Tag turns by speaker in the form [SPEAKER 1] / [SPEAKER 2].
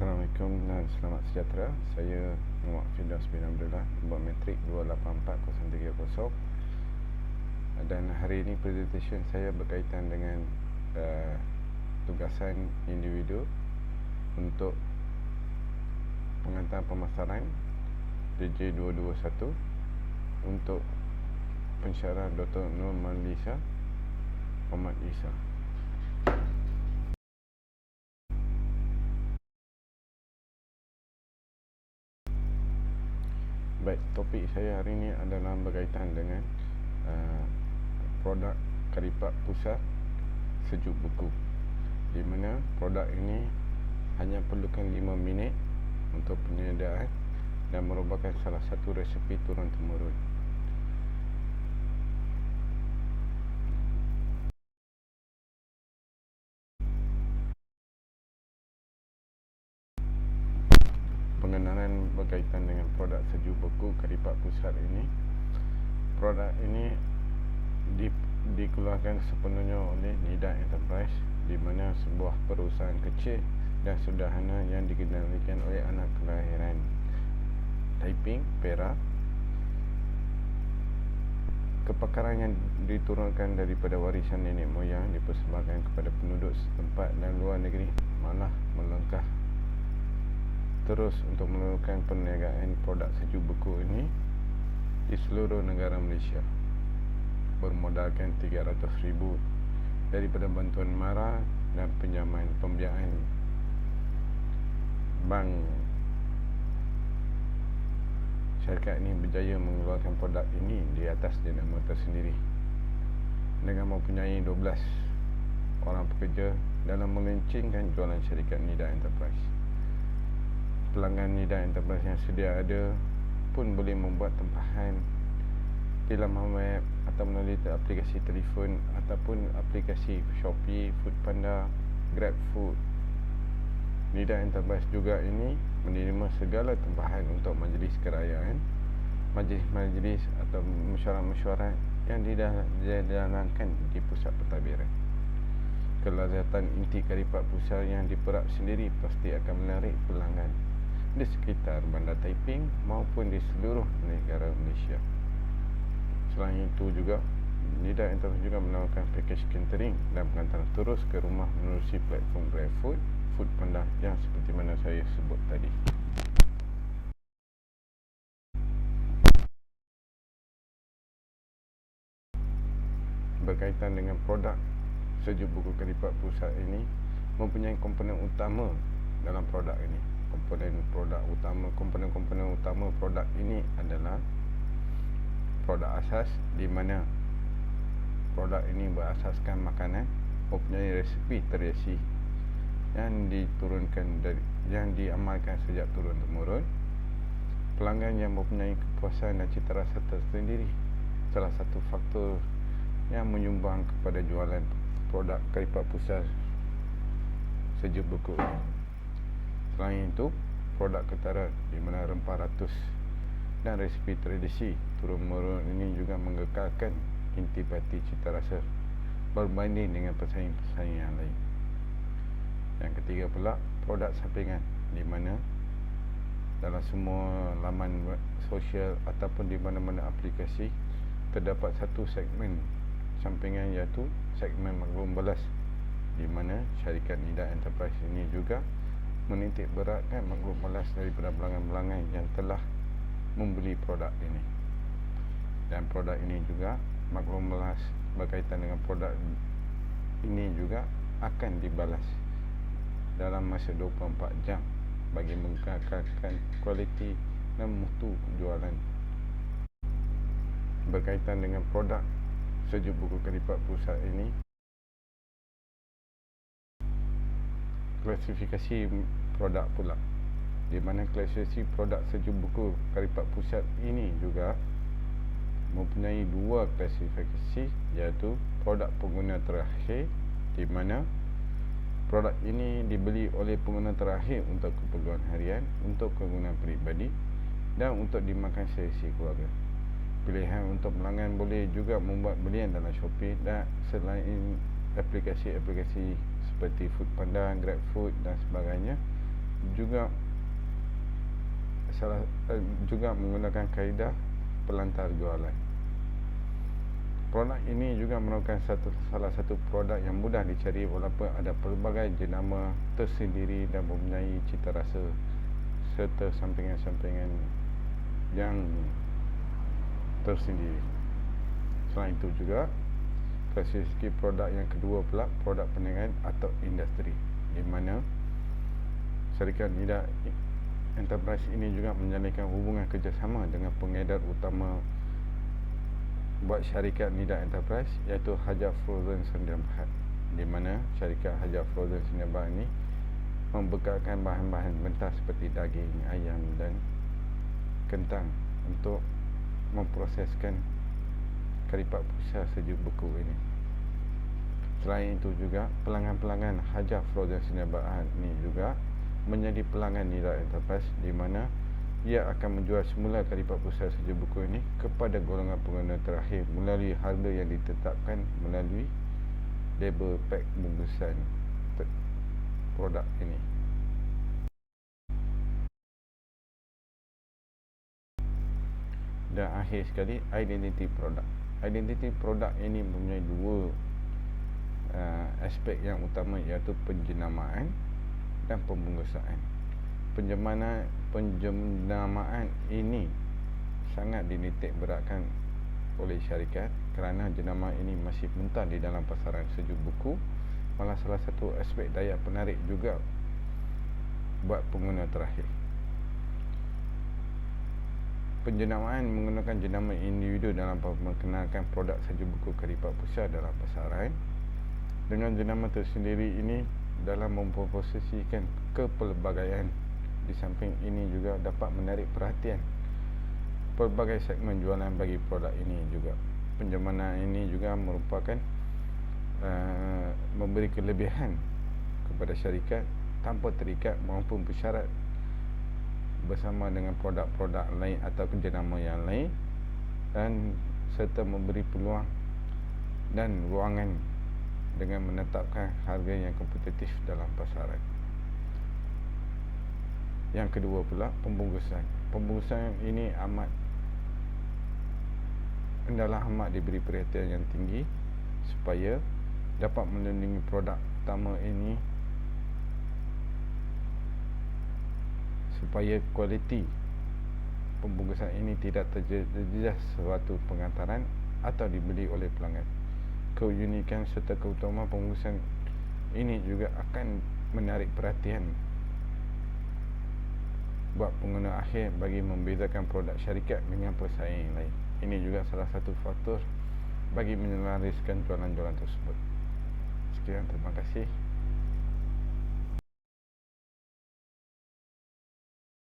[SPEAKER 1] Assalamualaikum dan selamat sejahtera. Saya Muhammad Firdaus bin Abdullah, nombor metrik 2844030. Dan hari ini presentation saya berkaitan dengan tugasan individu untuk pengantar pemasaran DJ221 untuk pensyarah Dr. Nur Malisa Muhammad Isa. Baik, topik saya hari ini adalah berkaitan dengan produk Karipat Pusat Sejuk Buku, di mana produk ini hanya perlukan 5 minit untuk penyediaan dan merupakan salah satu resepi turun-temurun. Pengenalan berkaitan dengan produk Sejuk Buku Karipat Pusat ini. Produk ini dikeluarkan sepenuhnya oleh Nida Enterprise, di mana sebuah perusahaan kecil dan sederhana yang dikendalikan oleh anak kelahiran Taiping, Perak. Kepakaran yang diturunkan daripada warisan nenek moyang dipersembahkan kepada penduduk setempat dan luar negeri, malah melangkah terus untuk melakukan perniagaan produk Sejuk Buku ini di seluruh negara Malaysia, bermodalkan 300,000 daripada bantuan mara dan pinjaman pembiayaan bank. Syarikat ini berjaya mengeluarkan produk ini di atas jenama tersendiri dengan mempunyai 12 orang pekerja dalam melaunchingkan jualan syarikat Nida Enterprise. Pelanggan Nida Enterprise yang sedia ada pun boleh membuat tempahan di laman web atau melalui aplikasi telefon ataupun aplikasi Shopee, Foodpanda, GrabFood. Nida Enterprise juga ini menerima segala tempahan untuk majlis kerajaan, majlis-majlis atau mesyuarat-mesyuarat yang dijalankan di pusat pentadbiran. Kelazatan inti Karipat Pusat yang diperap sendiri pasti akan menarik pelanggan di sekitar Bandar Taiping maupun di seluruh negara Malaysia. Selain itu juga, Nida Enterprise juga menawarkan pakej catering dan pengantaran terus ke rumah menerusi platform GrabFood, Foodpanda yang seperti mana saya sebut tadi. Berkaitan dengan produk Sejuk Buku Karipat Pusat ini mempunyai komponen utama dalam produk ini. Komponen utama produk ini adalah produk asas, di mana produk ini berasaskan makanan, mempunyai resepi terisi yang diamalkan sejak turun-temurun. Pelanggan yang mempunyai kepuasan dan cita rasa tersendiri salah satu faktor yang menyumbang kepada jualan produk Karipat Pusat Sejuk Buku ini. Selain itu, produk ketara di mana rempah ratus dan resepi tradisi turun-temurun ini juga mengekalkan intipati cita rasa berbanding dengan pesaing-pesaing yang lain. Yang ketiga pula, produk sampingan, di mana dalam semua laman sosial ataupun di mana-mana aplikasi terdapat satu segmen sampingan, iaitu segmen maklum balas, di mana syarikat Nida Enterprise ini juga menitik beratkan maklum balas daripada pelanggan-pelanggan yang telah membeli produk ini. Dan produk ini juga, maklum balas berkaitan dengan produk ini juga akan dibalas dalam masa 24 jam bagi mengekalkan kualiti dan mutu jualan. Berkaitan dengan produk Sejuk Buku Karipat Pusat ini, klasifikasi produk pula, di mana klasifikasi produk Sejuk Buku Karipat Pusat ini juga mempunyai dua klasifikasi, iaitu produk pengguna terakhir, di mana produk ini dibeli oleh pengguna terakhir untuk keperluan harian, untuk kegunaan peribadi dan untuk dimakan sehari keluarga. Pilihan untuk pelanggan boleh juga membuat belian dalam Shopee dan selain aplikasi-aplikasi seperti Foodpanda, GrabFood dan sebagainya juga juga menggunakan kaedah pelantar jualan. Produk ini juga merupakan salah satu produk yang mudah dicari walaupun ada pelbagai jenama tersendiri dan mempunyai cita rasa serta sampingan-sampingan yang tersendiri. Selain itu juga, karakteristik produk yang kedua pula produk perniagaan atau industri, di mana syarikat Nida Enterprise ini juga menjalinkan hubungan kerjasama dengan pengedar utama buat syarikat Nida Enterprise, iaitu Hajar Frozen Sdn Bhd, di mana syarikat Hajar Frozen Sdn Bhd ini membekalkan bahan-bahan mentah seperti daging, ayam dan kentang untuk memproseskan karipat pusar sejuk beku ini. Selain itu juga, pelanggan-pelanggan Hajar Frozen Sdn Bhd ini juga menjadi pelanggan Nida Enterprise, di mana ia akan menjual semula karipat pusar sejuk beku ini kepada golongan pengguna terakhir melalui harga yang ditetapkan melalui label pack bungkusan produk ini. Dan akhir sekali, identiti produk. Identiti produk ini mempunyai dua aspek yang utama, iaitu penjenamaan dan pembungkusaan. Penjenamaan ini sangat dinitik beratkan oleh syarikat kerana jenama ini masih mentah di dalam pasaran sejuk buku, malah salah satu aspek daya penarik juga buat pengguna terakhir. Penjenamaan menggunakan jenama individu dalam memperkenalkan produk sejuk buku karipat pusar dalam pasaran. Dengan jenama tersendiri ini dalam memposisikan kepelbagaian. Di samping ini juga dapat menarik perhatian pelbagai segmen jualan bagi produk ini juga. Penjenamaan ini juga merupakan memberi kelebihan kepada syarikat tanpa terikat maupun bersyarat bersama dengan produk-produk lain atau jenama yang lain, dan serta memberi peluang dan ruangan dengan menetapkan harga yang kompetitif dalam pasaran. Yang kedua pula, pembungkusan. Pembungkusan ini adalah amat diberi perhatian yang tinggi supaya dapat melindungi produk utama ini, supaya kualiti pembungkusan ini tidak terjejas suatu pengantaran atau dibeli oleh pelanggan. Keunikan serta keutamaan pembungkusan ini juga akan menarik perhatian buat pengguna akhir bagi membezakan produk syarikat dengan pesaing lain. Ini juga salah satu faktor bagi menyelariskan jualan-jualan tersebut. Sekian, terima kasih.